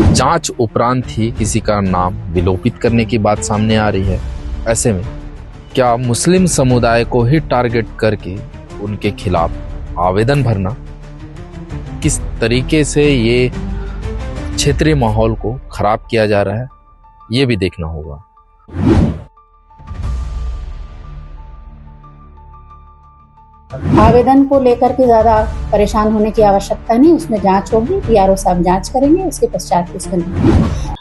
जांच उपरांत ही किसी का नाम विलोपित करने की बात सामने आ रही है। ऐसे में क्या मुस्लिम समुदाय को ही टारगेट करके उनके खिलाफ आवेदन भरना किस तरीके से ये क्षेत्रीय माहौल को खराब किया जा रहा है, ये भी देखना होगा। आवेदन को लेकर के ज्यादा परेशान होने की आवश्यकता नहीं, उसमें जांच होगी, पीआरओ साहब जांच करेंगे, उसके पश्चात उसका।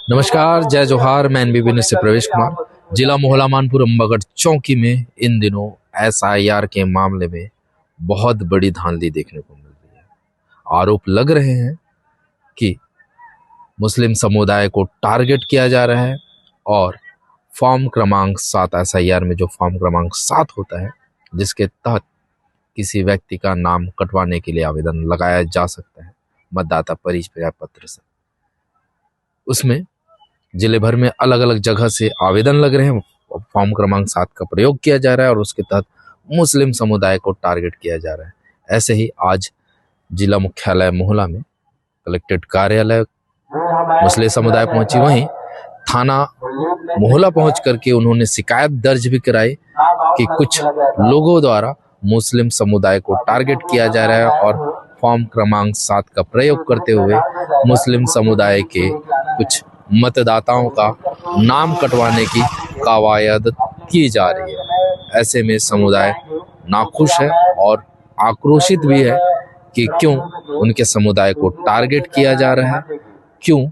नमस्कार, जय जोहार। मैं एनबीबी न्यूज़ से प्रवेश कुमार। जिला मोहला मानपुर अम्बागढ़ चौकी में इन दिनों एसआईआर के मामले में बहुत बड़ी धांधली देखने को मिल रही है। आरोप लग रहे हैं कि मुस्लिम समुदाय को टारगेट किया जा रहा है और फॉर्म क्रमांक 7 एसआईआर में जो फॉर्म क्रमांक 7 होता है, जिसके तहत किसी व्यक्ति का नाम कटवाने के लिए आवेदन लगाया जा सकता है मतदाता परिचय पत्र से, उसमें जिले भर में अलग अलग जगह से आवेदन लग रहे हैं। फॉर्म क्रमांक 7 का प्रयोग किया जा रहा है और उसके तहत मुस्लिम समुदाय को टारगेट किया जा रहा है। ऐसे ही आज जिला मुख्यालय मोहला में कलेक्ट्रेट कार्यालय मुस्लिम समुदाय पहुंची, वहीं थाना मोहला पहुंच करके उन्होंने शिकायत दर्ज भी कराई कि कुछ लोगों द्वारा मुस्लिम समुदाय को टारगेट किया जा रहा है और फॉर्म क्रमांक 7 का प्रयोग करते हुए मुस्लिम समुदाय के कुछ मतदाताओं का नाम कटवाने की कवायद की जा रही है। ऐसे में समुदाय नाखुश है और आक्रोशित भी है कि क्यों उनके समुदाय को टारगेट किया जा रहा है, क्यों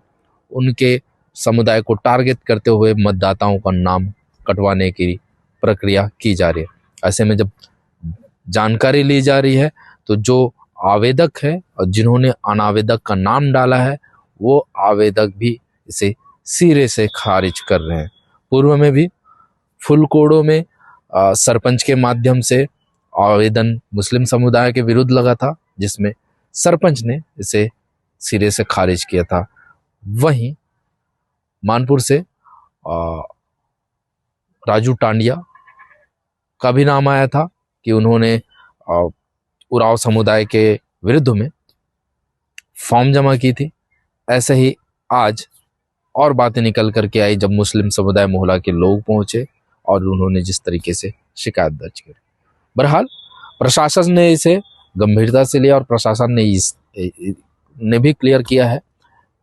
उनके समुदाय को टारगेट करते हुए मतदाताओं का नाम कटवाने की प्रक्रिया की जा रही है। ऐसे में जब जानकारी ली जा रही है तो जो आवेदक है और जिन्होंने अनावेदक का नाम डाला है, वो आवेदक भी इसे सिरे से खारिज कर रहे हैं। पूर्व में भी फुलकोड़ो में सरपंच के माध्यम से आवेदन मुस्लिम समुदाय के विरुद्ध लगा था, जिसमें सरपंच ने इसे सिरे से खारिज किया था। वहीं मानपुर से राजू टांडिया का भी नाम आया था कि उन्होंने उराव समुदाय के विरुद्ध में फॉर्म जमा की थी। ऐसे ही आज और बातें निकल करके आई जब मुस्लिम समुदाय मोहला के लोग पहुंचे और उन्होंने जिस तरीके से शिकायत दर्ज की। बहरहाल प्रशासन ने इसे गंभीरता से लिया और प्रशासन ने भी क्लियर किया है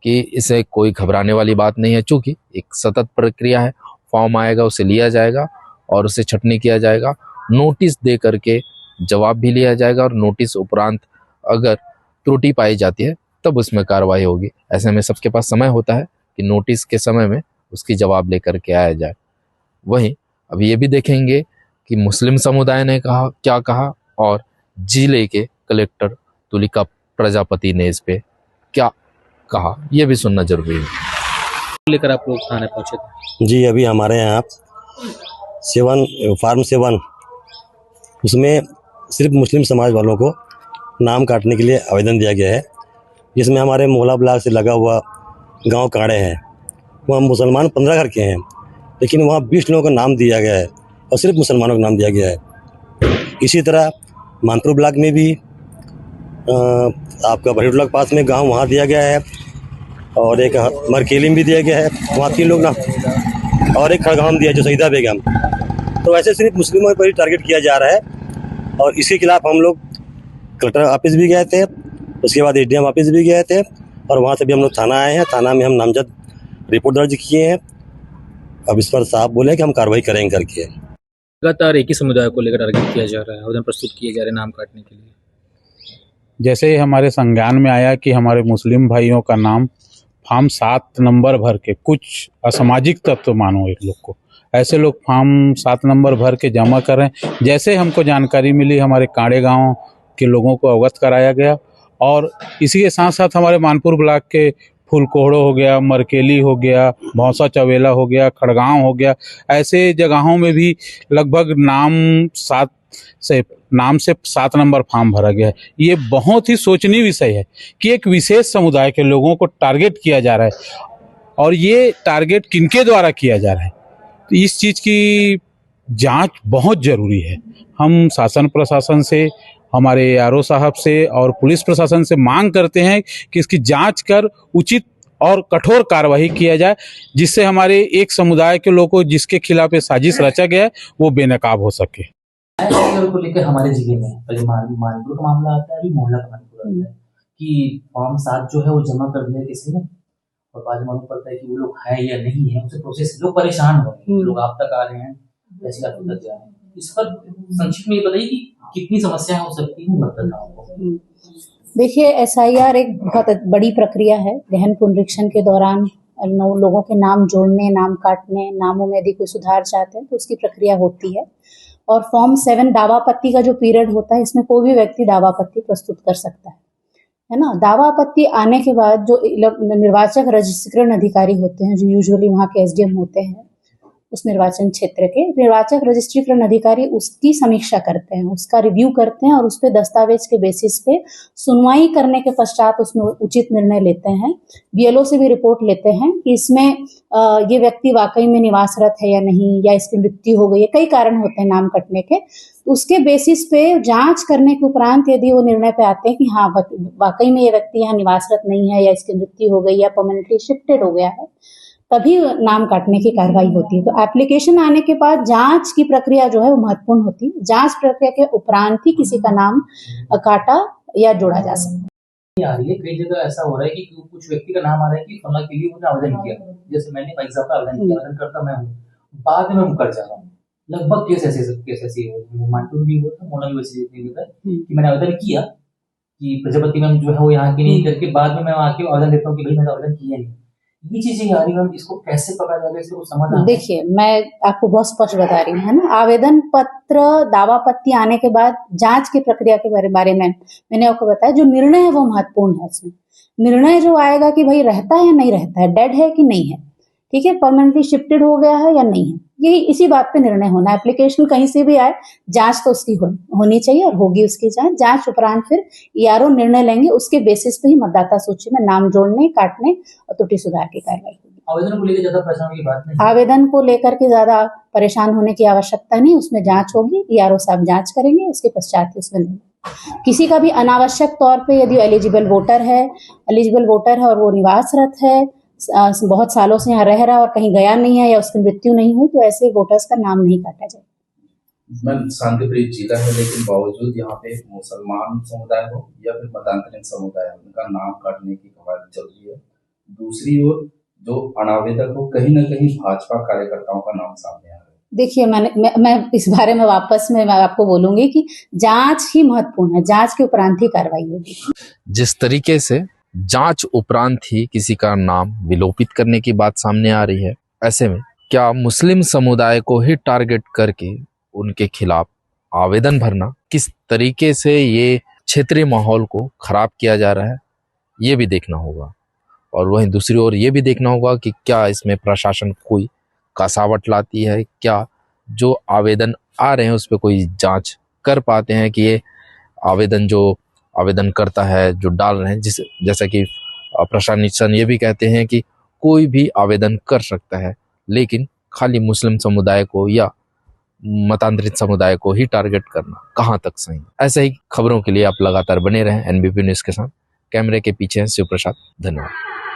कि इसे कोई घबराने वाली बात नहीं है, चूंकि एक सतत प्रक्रिया है। फॉर्म आएगा, उसे लिया जाएगा और उसे छटनी किया जाएगा, नोटिस दे करके जवाब भी लिया जाएगा और नोटिस उपरांत अगर त्रुटि पाई जाती है तब उसमें कार्रवाई होगी। ऐसे में सबके पास समय होता है कि नोटिस के समय में उसकी जवाब लेकर के आया जाए। वहीं अब ये भी देखेंगे कि मुस्लिम समुदाय ने क्या कहा और जिले के कलेक्टर तुलिका प्रजापति ने इस पे क्या कहा, ये भी सुनना जरूरी है। लेकर आप लोग थाने पहुंचे थे? जी, अभी हमारे यहाँ फार्म 7 उसमें सिर्फ मुस्लिम समाज वालों को नाम काटने के लिए आवेदन दिया गया है, जिसमें हमारे मोहला ब्लॉक से लगा हुआ गांव काड़े हैं, वहाँ मुसलमान 15 घर के हैं, लेकिन वहाँ 20 लोगों का नाम दिया गया है और सिर्फ मुसलमानों का नाम दिया गया है। इसी तरह मानपुर ब्लॉक में भी आपका भरी ब्लॉक पास में गांव वहाँ दिया गया है और एक मरकेली में भी दिया गया है, वहाँ 3 लोग ना, और एक खड़गांव में दिया जो शहीदा बेगम। तो ऐसे सिर्फ मुस्लिमों पर ही टारगेट किया जा रहा है और इसके खिलाफ हम लोग कलेक्टर ऑफिस भी गए थे, उसके बाद एसडीएम ऑफिस भी गए थे और वहाँ से भी हम लोग थाना आए हैं। थाना में हम नामजद रिपोर्ट दर्ज किए हैं। अब इस पर साहब बोले कि हम कार्रवाई करेंगे करके। लगातार एक ही समुदाय को लेकर टारगेट किया जा रहा है, आवेदन प्रस्तुत किए जा रहे हैं नाम काटने के लिए। जैसे ही हमारे संज्ञान में आया कि हमारे मुस्लिम भाइयों का नाम फॉर्म 7 नंबर भर के, कुछ असामाजिक तत्व मानो एक लोग को, ऐसे लोग फॉर्म 7 नंबर भर के जमा कर रहे हैं। जैसे हमको जानकारी मिली, हमारे काड़े गांव के लोगों को अवगत कराया गया और इसी के साथ साथ हमारे मानपुर ब्लॉक के फुलकोड़ो हो गया, मरकेली हो गया, भौसा चवेला हो गया, खड़गांव हो गया, ऐसे जगहों में भी लगभग नाम से 7 नंबर फॉर्म भरा गया है। ये बहुत ही सोचनीय विषय है कि एक विशेष समुदाय के लोगों को टारगेट किया जा रहा है और ये टारगेट किनके द्वारा किया जा रहा है। तो इस चीज़ की जांच बहुत ज़रूरी है। हम शासन प्रशासन से, हमारे आरओ साहब से और पुलिस प्रशासन से मांग करते हैं कि इसकी जांच कर उचित और कठोर कार्रवाई किया जाए, जिससे हमारे एक समुदाय के लोगों जिसके खिलाफ ये साजिश रचा गया है वो बेनकाब हो सके। को लेकर हमारे जिले में पहले मानपुर का मामला आता है, अभी मोहल्ला का मानपुर आता है कि फॉर्म 7 जो है वो जमा कर दिया किसी ने और बाद में मालूम पड़ता है कि वो लोग है या नहीं है, उसे प्रोसेस लोग परेशान हो रहे हैं, लोग आप तक आ रहे हैं, ऐसी आप तक जा रहे हैं। इस पर संक्षिप्त में ये बताइए कि कितनी समस्याएं हो सकती हैं मतदाताओं को। देखिए, SIR एक बहुत बड़ी प्रक्रिया है। गहन पुनरीक्षण के दौरान लोगों के नाम जोड़ने, नाम काटने, नामों में यदि कोई सुधार चाहते हैं तो उसकी प्रक्रिया होती है। और फॉर्म 7 दावापत्ति का जो पीरियड होता है, इसमें कोई भी व्यक्ति दावापत्ति प्रस्तुत कर सकता है ना। दावापत्ति आने के बाद जो निर्वाचक रजिस्ट्रीकरण अधिकारी होते हैं, जो यूजुअली वहाँ के SDM होते हैं, उस निर्वाचन क्षेत्र के निर्वाचक रजिस्ट्रीकरण अधिकारी उसकी समीक्षा करते हैं, उसका रिव्यू करते हैं और उस पे दस्तावेज के बेसिस पे सुनवाई करने के पश्चात उसमें उचित निर्णय लेते हैं। BLO से भी रिपोर्ट लेते हैं कि इसमें ये व्यक्ति वाकई में निवासरत है या नहीं, या इसकी मृत्यु हो गई है, कई कारण होते हैं नाम कटने के। उसके बेसिस पे जांच करने के उपरांत यदि वो निर्णय पे आते हैं कि हाँ वाकई में ये व्यक्ति यहाँ निवासरत नहीं है, या इसकी मृत्यु हो गई, या परमानेंटली शिफ्टेड हो गया है, तभी नाम काटने की कार्रवाई होती है। तो एप्लीकेशन आने के बाद जांच की प्रक्रिया जो है वो महत्वपूर्ण होती है। जांच प्रक्रिया के उपरांत ही किसी का नाम काटा या जोड़ा जा सकता है। कई जगह ऐसा हो रहा है कि कुछ व्यक्ति का नाम आ रहा है कि फला के लिए उन्होंने आवेदन किया, जैसे मैंने फॉर एग्जांपल आवेदन करता मैं हूँ, बाद में मैं मुकर जा रहा हूँ। लगभग केस ऐसे मानपुर भी हुआ था, मोना भी वैसे हुआ था कि मैंने आवेदन किया कि प्रजापति में जो है वो यहाँ की नहीं करके बाद में मैं आके आवेदन देता हूँ कि भाई मैंने आवेदन किया नहीं। ये चीजें आ रही है, इसको कैसे पकड़ा जाएगा, इसको समाधान? देखिए, मैं आपको बहुत स्पष्ट बता रही हूँ, है ना। आवेदन पत्र दावापत्ति आने के बाद जांच की प्रक्रिया के बारे में मैंने आपको बताया। जो निर्णय है वो महत्वपूर्ण है। उसमें निर्णय जो आएगा कि भाई रहता है नहीं रहता है, डेड है कि नहीं है, ठीक है, परमानेंटली शिफ्टेड हो गया है या नहीं है, यही इसी बात पे निर्णय होना है। एप्लीकेशन कहीं से भी आए, जांच तो उसकी होनी चाहिए और होगी उसकी जांच उपरांत फिर ERO निर्णय लेंगे, उसके बेसिस पे ही मतदाता सूची में नाम जोड़ने, काटने और त्रुटि सुधार की कार्रवाई होगी। आवेदन को लेकर ज्यादा परेशान की बात नहीं, आवेदन को लेकर के ज्यादा परेशान होने की आवश्यकता नहीं। उसमें जांच होगी, ERO साहब जांच करेंगे, उसके पश्चात ही उसमें किसी का भी अनावश्यक तौर पे यदि एलिजिबल वोटर है और वो निवासरत है, बहुत सालों से यहाँ रह रहा और कहीं गया नहीं है, या उसकी मृत्यु नहीं हुई, तो ऐसे वोटर्स का नाम नहीं काटा जाए। मैम, शांतिप्रिय जिला है, लेकिन बावजूद यहाँ पे मुसलमान समुदाय हो या फिर मतांतरित समुदाय हो, उनका नाम काटने की कवायद चल रही है। दूसरी ओर जो अनावेदक हो, कहीं न कहीं भाजपा कार्यकर्ताओं का नाम सामने आ रहा है। देखिए, मैं इस बारे में वापस में मैं आपको बोलूंगी कि जांच ही महत्वपूर्ण है, जांच के उपरांत ही कार्रवाई होगी। जिस तरीके से जांच उपरांत ही किसी का नाम विलोपित करने की बात सामने आ रही है, ऐसे में क्या मुस्लिम समुदाय को ही टारगेट करके उनके खिलाफ आवेदन भरना, किस तरीके से ये क्षेत्रीय माहौल को खराब किया जा रहा है, ये भी देखना होगा। और वहीं दूसरी ओर ये भी देखना होगा कि क्या इसमें प्रशासन कोई कसावट लाती है, क्या जो आवेदन आ रहे हैं उस पर कोई जांच कर पाते हैं कि ये आवेदन जो आवेदन करता है, जो डाल रहे हैं, जैसा कि प्रशासन ये भी कहते हैं कि कोई भी आवेदन कर सकता है, लेकिन खाली मुस्लिम समुदाय को या मतांतरित समुदाय को ही टारगेट करना कहाँ तक सही। ऐसे ही खबरों के लिए आप लगातार बने रहें NBP न्यूज़ के साथ। कैमरे के पीछे हैं शिव प्रसाद। धन्यवाद।